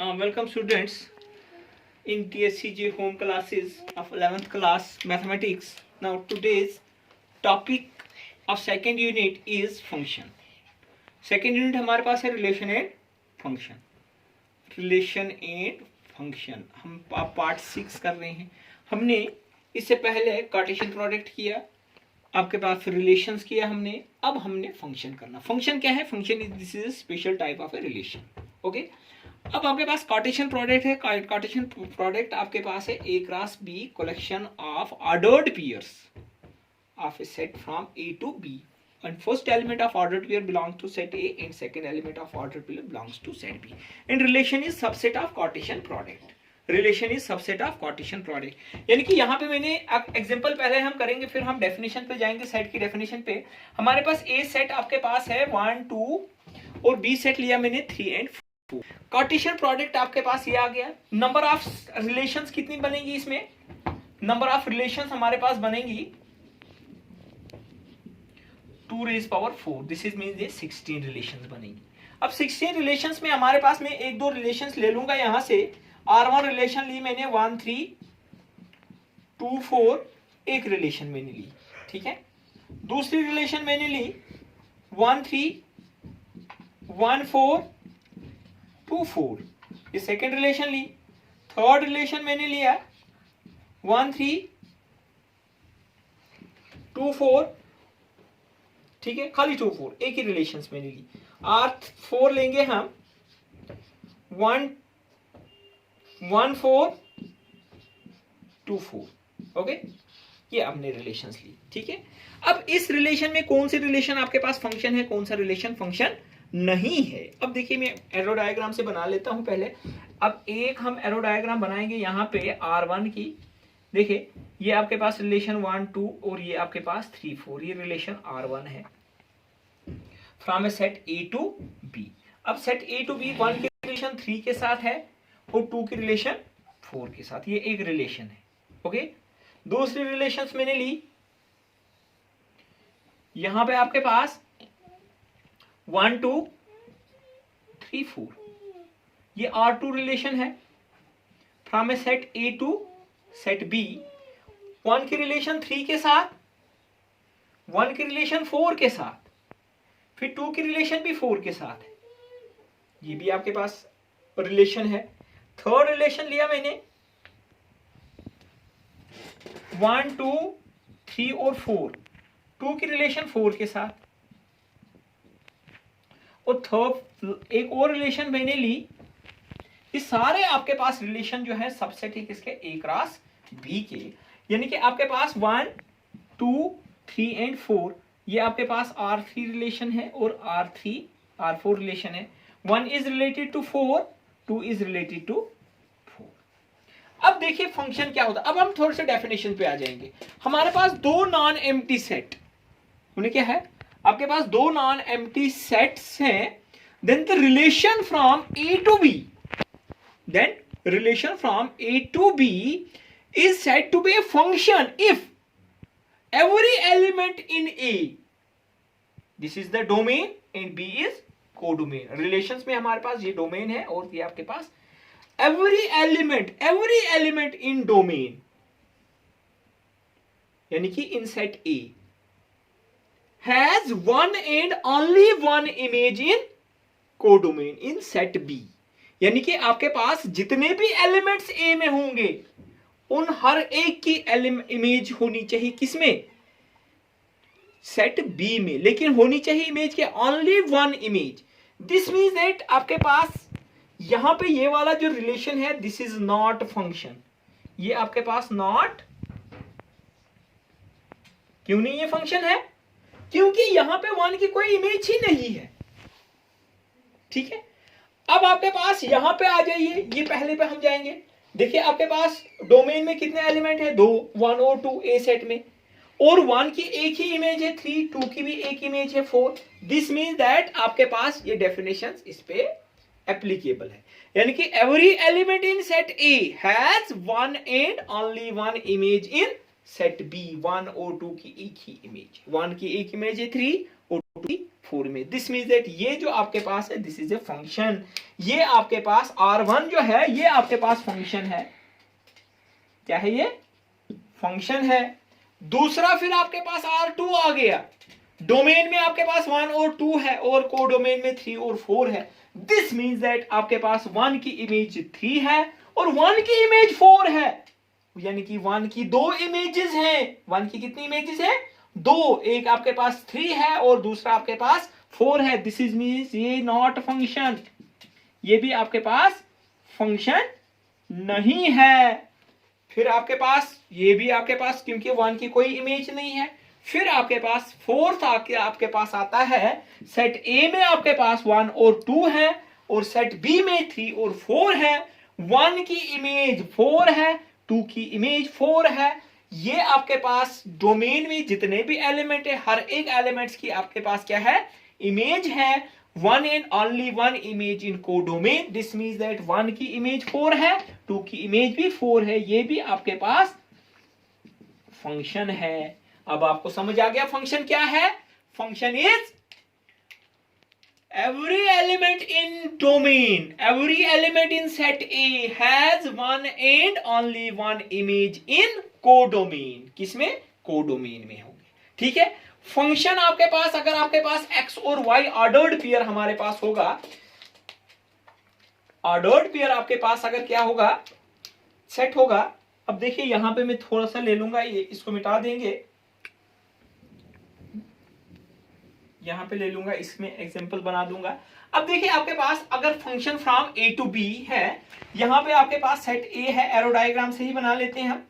Welcome students in TSCG home classes of 11th class mathematics. Now today's topic of second unit is function. Second unit हमारे पास है relation and function. Relation and function हम part 6 कर रहे हैं. हमने इससे पहले कार्टेशियन प्रोडक्ट किया, आपके पास रिलेशंस किया हमने, अब हमने फंक्शन करना. फंक्शन क्या है? Function is this is special type of a relation. Okay, अब आपके पास कार्टेशियन प्रोडक्ट है. कार्टेशियन प्रोडक्ट आपके पास है A cross B collection of ordered pairs of a set from A to B, and first element of ordered pair belongs to set A and second element of ordered pair belongs to set B, and relation is subset of Cartesian product. Relation is subset of Cartesian product. यानी कि यहाँ पे मैंने example पहले हम करेंगे, फिर हम डेफिनेशन पे जाएंगे. सेट की डेफिनेशन पे हमारे पास ए सेट आपके पास है 1 2 और बी सेट लिया मैंने 3 एंड 4. कार्टेशियन प्रोडक्ट आपके पास ये आ गया. नंबर ऑफ रिलेशंस कितनी बनेगी इसमें? नंबर ऑफ रिलेशंस हमारे पास बनेगी 2 raised power 4. This is means ये 16 रिलेशंस बनेगी. अब 16 रिलेशंस में हमारे पास मैं एक दो रिलेशंस ले लूंगा. यहां से R1 रिलेशन ली मैंने 1 3 2 4, एक रिलेशन मैंने ली. ठीक है. दूसरी रिलेशन मैंने ली 1 3 1 4 2 4, ये सेकेंड रिलेशन ली. थर्ड रिलेशन मैंने लिया 1 3 2 4. ठीक है, खाली 2 4, एक ही रिलेशंस मैंने ली. R4 लेंगे हम 1 4 2 4. ओके, ये हमने रिलेशंस ली. ठीक है. अब इस रिलेशन में कौन से रिलेशन आपके पास फंक्शन है, कौन सा रिलेशन फंक्शन नहीं है? अब देखिए मैं एरो डायग्राम से बना लेता हूं पहले. अब एक हम एरो डायग्राम बनाएंगे यहाँ पे R1 की. देखिए ये आपके पास रिलेशन 1 2 और ये आपके पास 3 4, ये रिलेशन R1 है from A set A to B. अब सेट A टू B 1 की रिलेशन 3 के साथ है और 2 की रिलेशन 4 के साथ, ये एक रिलेशन है. ओके, दूसरी रिलेशंस मैंने ली. यहां पे आपके पास 1 2 3 4, ये R2 रिलेशन है from A set A to set B. 1 की रिलेशन 3 के साथ, 1 की रिलेशन 4 के साथ, फिर 2 की रिलेशन भी 4 के साथ है. ये भी आपके पास रिलेशन है. थर्ड रिलेशन लिया मैंने 1 2 3 और 4, 2 की रिलेशन 4 के साथ, और थर्ड एक और रिलेशन मैंने ली. ये सारे आपके पास रिलेशन जो है सबसेट है किसके? ए क्रॉस बी के. यानी कि आपके पास 1 2 3 एंड 4, ये आपके पास R3 रिलेशन है और R4 रिलेशन है. 1 is related to 4, 2 is related to 4. अब देखिए फंक्शन क्या होता है. अब हम थोड़े से डेफिनेशन पे आ जाएंगे. हमारे पास दो नॉन एम्प्टी सेट, उन्हें क्या है? आपके पास दो नॉन एम्प्टी सेट्स हैं. Then the relation from A to B, then relation from A to B is said to be a function if every element in A, this is the domain and B is codomain. Relations में हमारे पास ये domain है और ये आपके पास every element in domain, यानी कि in set A has one and only one image in codomain in set B. यानी कि आपके पास जितने भी एलिमेंट्स A में होंगे उन हर एक की इमेज होनी चाहिए किसमें? सेट बी में. लेकिन होनी चाहिए इमेज के only one image. This means that आपके पास यहां पे ये वाला जो रिलेशन है दिस इज नॉट फंक्शन. ये आपके पास नॉट, क्यों नहीं ये फंक्शन है? क्योंकि यहां पे वन की कोई इमेज ही नहीं है. ठीक है. अब आपके पास यहां पे आ जाइए, ये पहले पे हम जाएंगे. देखिए आपके पास डोमेन में कितने एलिमेंट है? 2, 1 और 2 ए सेट में, और 1 की एक ही इमेज है 3, 2 की भी एक इमेज है 4. दिस मीन्स दैट आपके पास ये डेफिनेशन इस पे एप्लीकेबल है. यानी कि every element in set A has one and only one image in set B. 1 और 2 की एक ही इमेज, 1 की एक इमेज है 3 और 2 की 4 में। दिस मीन्स दैट ये जो आपके पास है दिस इज ए फंक्शन। ये आपके पास R1 जो है ये आपके पास फंक्शन है। क्या है ये? फंक्शन है। दूसरा फिर आपके पास R2 आ गया। डोमेन में आपके पास 1 और 2 है और कोडोमेन में 3 और 4 है। दिस मीन्स दैट आपके पास 1 की इमेज 3 है और 1 की इमेज 4 है। यानी कि 1 की 2 इमेजेस हैं। 1 की कितनी इमेजेस है? 2। एक आपके पास 3 है और दूसरा आपके पास 4 है। दिस इज मीन्स ये नॉट फंक्शन। ये भी आपके पास फंक्शन नहीं है। फिर आपके पास ये भी आपके पास क्योंकि 1 की कोई इमेज नहीं है। फिर आपके पास फोर्थ आके आपके पास आता है सेट ए में आपके पास 1 और 2 है और सेट बी में 3 और 4 है। 1 की इमेज 4 है, 2 की इमेज 4 है। ये आपके पास डोमेन में जितने भी एलिमेंट है हर एक एलिमेंट्स की आपके पास क्या है? इमेज है। 1 and only 1 image in codomain. This means that 1 की इमेज 4 है, 2 की इमेज भी 4 है। ये भी आपके पास फंक्शन है। अब आपको समझ आ गया फंक्शन क्या है? Function is every element in domain, every element in set A has one and only one image in codomain. किसमें? कोडोमेन में होगी। ठीक है। फंक्शन आपके पास अगर आपके पास x और y ऑर्डर्ड पेयर हमारे पास होगा, ऑर्डर्ड पेयर आपके पास अगर क्या होगा? सेट होगा। अब देखिए यहां पे मैं थोड़ा सा ले लूंगा, ये इसको मिटा देंगे, यहां पे ले लूंगा, इसमें एग्जांपल बना दूंगा। अब देखिए आपके पास अगर function from A to B है, यहां पे आपके पास सेट ए है, एरो डायग्राम से ही बना लेते हैं हम।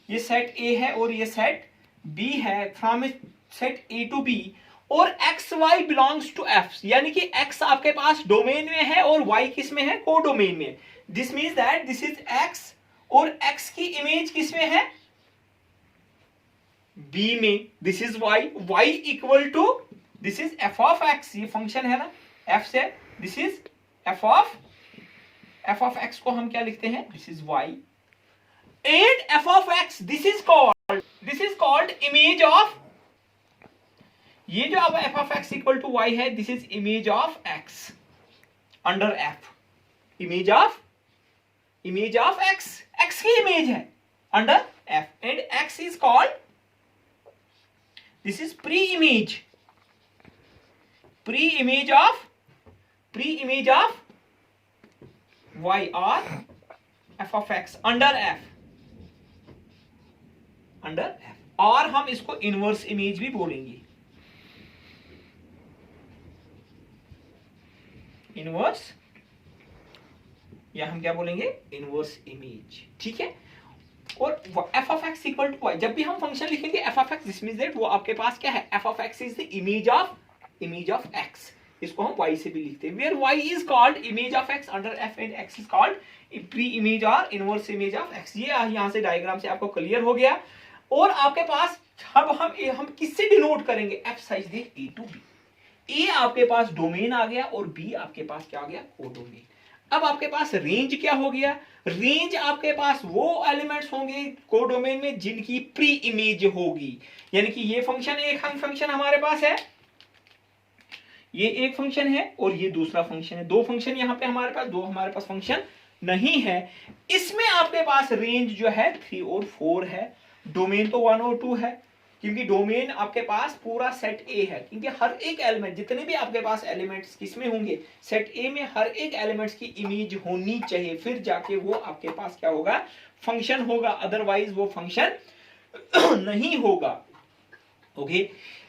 ये सेट ए है और ये सेट बी है, from set A to B और x y belongs to f, यानी कि एक्स आपके पास डोमेन में है और वाई किस में है? कोडोमेन में। This means that this is X और एक्स की इमेज किस में है? बी में। This is Y, Y equal to this is F of X, ये फंक्शन है ना एफ से। This is F of X को हम क्या लिखते हैं? This is Y and F of X this is called image of, ये जो अब F of X equal to Y है this is image of x under F. Image of x, x की इमेज है under F and x is called, this is pre image of y or f of x under f और हम इसको inverse image भी बोलेंगे। Inverse या हम क्या बोलेंगे? Inverse image. ठीक है। और f of x equal to y, जब भी हम फंक्शन लिखेंगे f of x, this means that वो आपके पास क्या है? f of x is the image of x। इसको हम y से भी लिखते हैं, where y is called image of x under f and x is called pre image और इनवर्स इमेज ऑफ x। ये यहां से डायग्राम से आपको क्लियर हो गया। और आपके पास अब हम किससे डिनोट करेंगे? f साइज दे a टू b। a आपके पास डोमेन आ गया और b आपके पास क्या आ गया? कोडोमेन। अब आपके पास रेंज क्या हो गया? रेंज आपके पास वो एलिमेंट्स होंगे कोडोमेन में जिनकी प्री इमेज होगी, यानी कि ये फंक्शन एक फंक्शन हमारे पास है, ये एक फंक्शन है और ये दूसरा फंक्शन है। दो फंक्शन यहां पे हमारे पास फंक्शन नहीं है। इसमें आपके पास रेंज जो है 3 और 4 है, डोमेन तो 1 और 2 है, क्योंकि डोमेन आपके पास पूरा सेट ए है, क्योंकि हर एक एलिमेंट, जितने भी आपके पास एलिमेंट्स किसमें होंगे? सेट ए में हर एक एलिमेंट्स की इमेज होनी चाहिए, फिर जाके वो आपके पास क्या होगा? फंक्शन होगा, अदरवाइज वो फंक्शन नहीं होगा। ओके।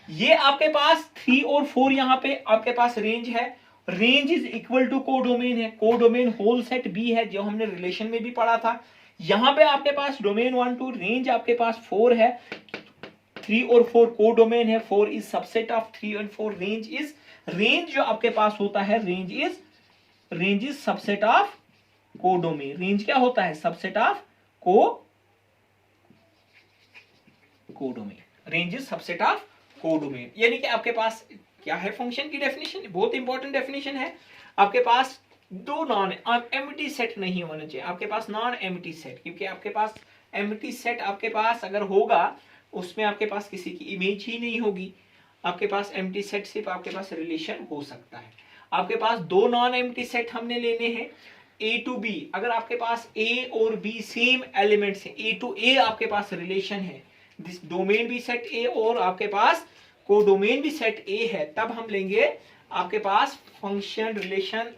ये आपके पास 3 और 4 यहां पे आपके पास रेंज है। Range is equal to codomain है। कोडोमेन होल सेट बी है, जो हमने रिलेशन में भी पढ़ा था। यहां पे आपके पास डोमेन 1 2, रेंज आपके पास 4 है। 3 और 4 कोडोमेन है। 4 is subset of 3 and 4। Range जो आपके पास होता है, range is subset of codomain. Range क्या होता है? Subset of codomain. Range is subset of codomain. यानी कि आपके पास क्या है? फंक्शन की डेफिनेशन बहुत इंपॉर्टेंट डेफिनेशन है। आपके पास दो नॉन एम्प्टी सेट नहीं होना चाहिए, आपके पास नॉन एम्प्टी सेट, क्योंकि आपके पास एम्प्टी सेट आपके पास अगर होगा उसमें आपके पास किसी की इमेज ही नहीं होगी। आपके पास एम्प्टी सेट सिर्फ आपके पास रिलेशन हो सकता है। आपके पास दो नॉन एम्प्टी सेट हमने लेने हैं ए टू बी। अगर आपके पास ए और बी सेम एलिमेंट्स हैं, ए टू ए आपके पास रिलेशन है, दिस डोमेन भी सेट ए और आपके पास कोडोमेन भी सेट ए है, तब हम लेंगे आपके पास function relation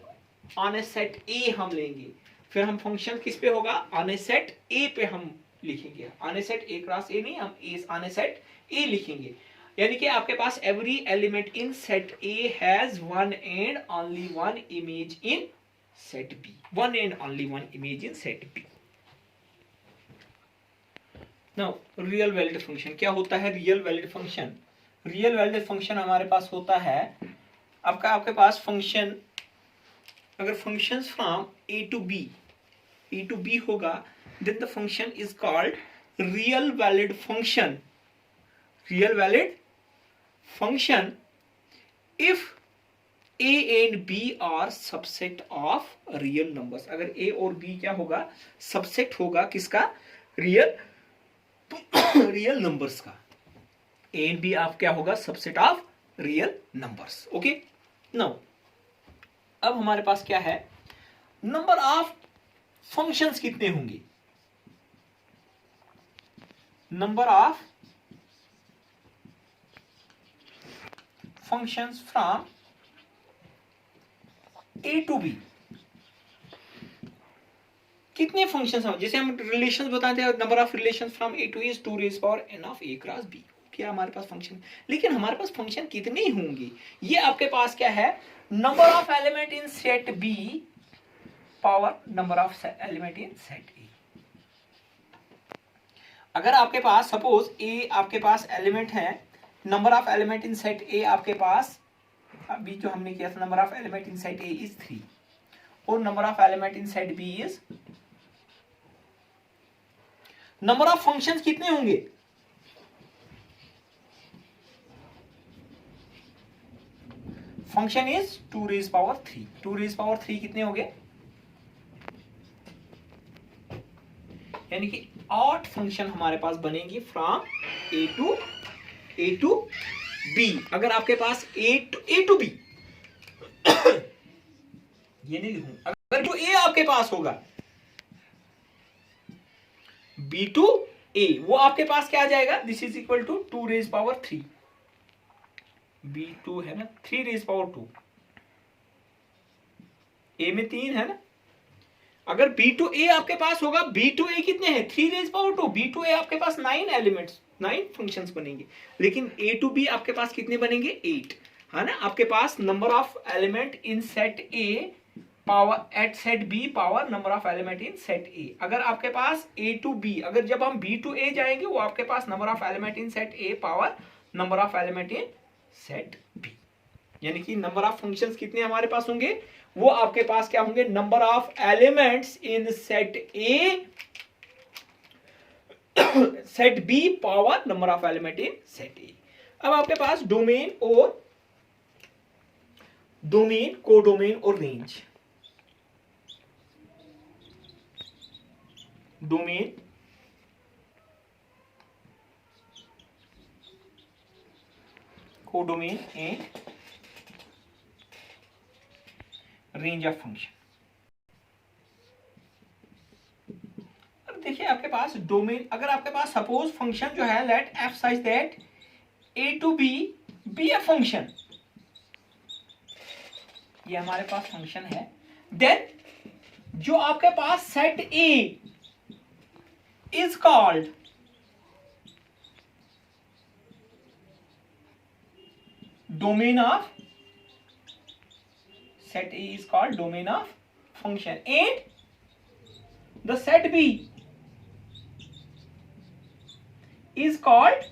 on a set A हम लेंगे। फिर हम फंक्शन किस पे होगा, ऑन ए सेट ए पे हम लिखेंगे। On a set A cross ए नहीं, हम ए ऑन ए सेट ए लिखेंगे। यानी कि आपके पास every element in set A has one and only one image in set B, one and only one image in set B. Now real valid function क्या होता है? Real valid function, real valid function हमारे पास होता है आपके पास function, अगर functions from A to B होगा, then the function is called real valid function. Real valid function if a and b are subset of real numbers। अगर a और b क्या होगा, सबसेट होगा किसका, रियल नंबर्स का। a and b आप क्या होगा, subset of real numbers. Okay, now अब हमारे पास क्या है, नंबर ऑफ फंक्शंस कितने होंगे, number of functions from A to B, कितने फंक्शंस हैं? जैसे हम रिलेशंस बताते हैं, number of relations from A to is 2 raise power n of a cross b। क्या हमारे पास फंक्शन, लेकिन हमारे पास फंक्शन कितने होंगे, ये आपके पास क्या है, number of element in set b power number of element in set a। अगर आपके पास सपोज a आपके पास एलिमेंट है, number of element in set a आपके पास अभी जो हमने किया था, number of element in set A is 3 और number of element in set B is, number of functions कितने होंगे, function is 2 raise power 3। 2 raise power 3 कितने हो गए, यानी कि 8 फंक्शन हमारे पास बनेंगे फ्रॉम ए टू बी। अगर आपके पास ए टू बी ये नहीं लिखूं, अगर टू ए आपके पास होगा, बी टू ए, वो आपके पास क्या आ जाएगा, this is equal to 2 raise power 3, B2 है ना, 3 रेज़ पावर 2, ए में 3 है ना। अगर B2A आपके पास होगा, B2A कितने हैं, 3 रेज़ पावर 2, B2A आपके पास 9 एलिमेंट्स, 9 फंक्शंस बनेंगे। लेकिन A to B आपके पास कितने बनेंगे, 8 है ना। आपके पास number of element in set A power eight set B power number of element in set A। अगर आपके पास A to B, अगर जब हम B to A जाएंगे, वो आपके पास number of element in set A power number of element in set B। यानी कि नंबर ऑफ फंक्शंस कितने हमारे पास होंगे, वो आपके पास क्या होंगे, number of elements in set A set B power number of element in set A। अब आपके पास डोमेन, कोडोमेन और range. Domain, codomain and range of function. अब देखिए आपके पास डोमेन, अगर आपके पास सपोज फंक्शन जो है, let f such that a to b be a function, ये हमारे पास फंक्शन है, देन जो आपके पास set A is called domain of, set A is called domain of function and the set B is called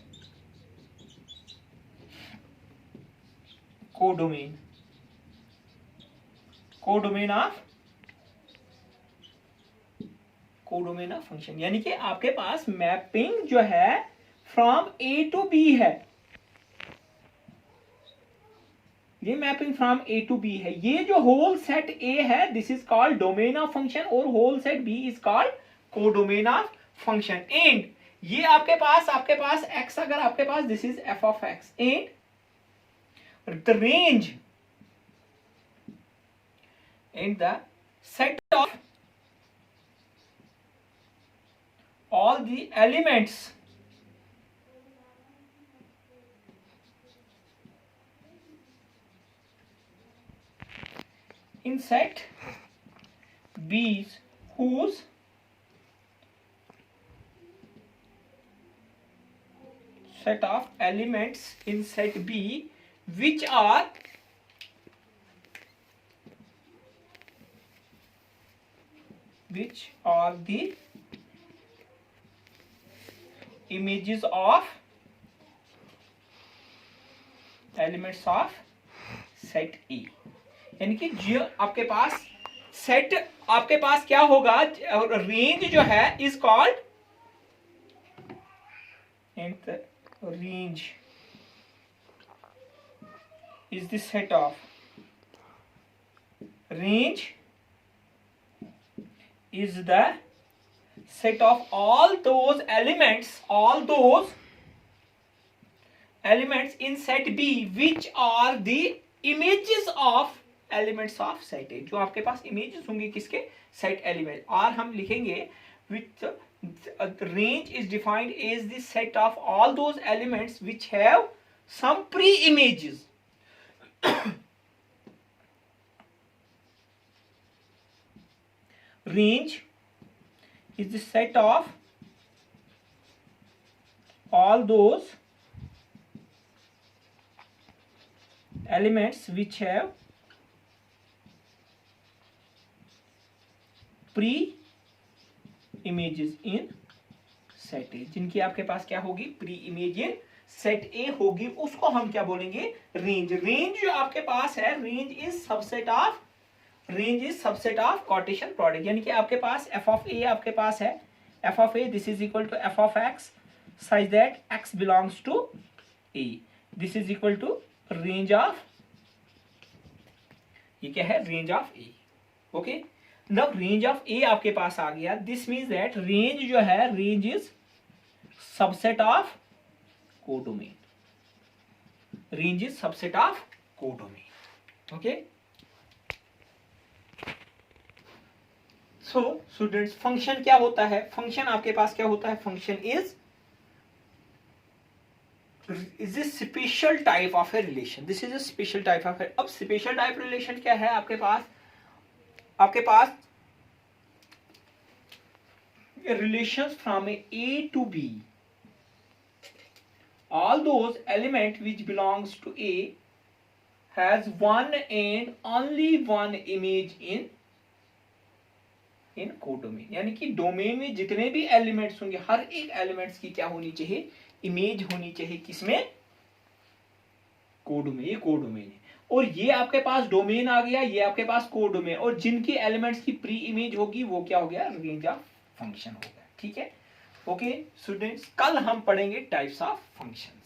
codomain of function। यानी कि आपके पास मैपिंग जो है फ्रॉम A to B है, ये mapping from A to B है। ये जो होल सेट A है, this is called domain of function, और whole set B is called codomain of function. And ये आपके पास x, अगर आपके पास this is f of x, and the range and the set of all the elements in set B whose set of elements in set B which are the images of elements of set A। यानी कि जो आपके पास set आपके पास क्या होगा, range जो है is called, and range is the set of, range is the set of all those elements in set B which are the images of elements of set A। जो आपके पास images होंगे किसके, set element, और हम लिखेंगे with range is defined as the set of all those elements which have some pre-images range is the set of all those elements which have pre-images in set A। जिनकी आपके पास क्या होगी, pre-image in set A होगी, उसको हम क्या बोलेंगे, range। range जो आपके पास है, range is subset of Cartesian product. यानी कि आपके पास f of a आपके पास है, f of a this is equal to f of x such that x belongs to a, this is equal to range of, ये क्या है, range of a। Okay, now range of a आपके पास आ गया, this means that range जो है, range is subset of codomain, range is subset of codomain. Okay, so students function क्या होता है, फंक्शन आपके पास क्या होता है, function is a special type of a relation, this is a special type of. अब स्पेशल टाइप रिलेशन क्या है आपके पास relations from A to B, all those element which belongs to A has one and only one image in codomain. यानी कि domain में जितने भी एलिमेंट्स होंगे, हर एक एलिमेंट्स की क्या होनी चाहिए, इमेज होनी चाहिए, किसमें, कोडोमेन। ये कोडोमेन है, और ये आपके पास डोमेन आ गया, ये आपके पास कोडोमेन, और जिनकी एलिमेंट्स की प्री इमेज होगी वो क्या हो गया, रेंज ऑफ फंक्शन हो गया। ठीक है, ओके स्टूडेंट्स, कल हम पढ़ेंगे टाइप्स ऑफ फंक्शन।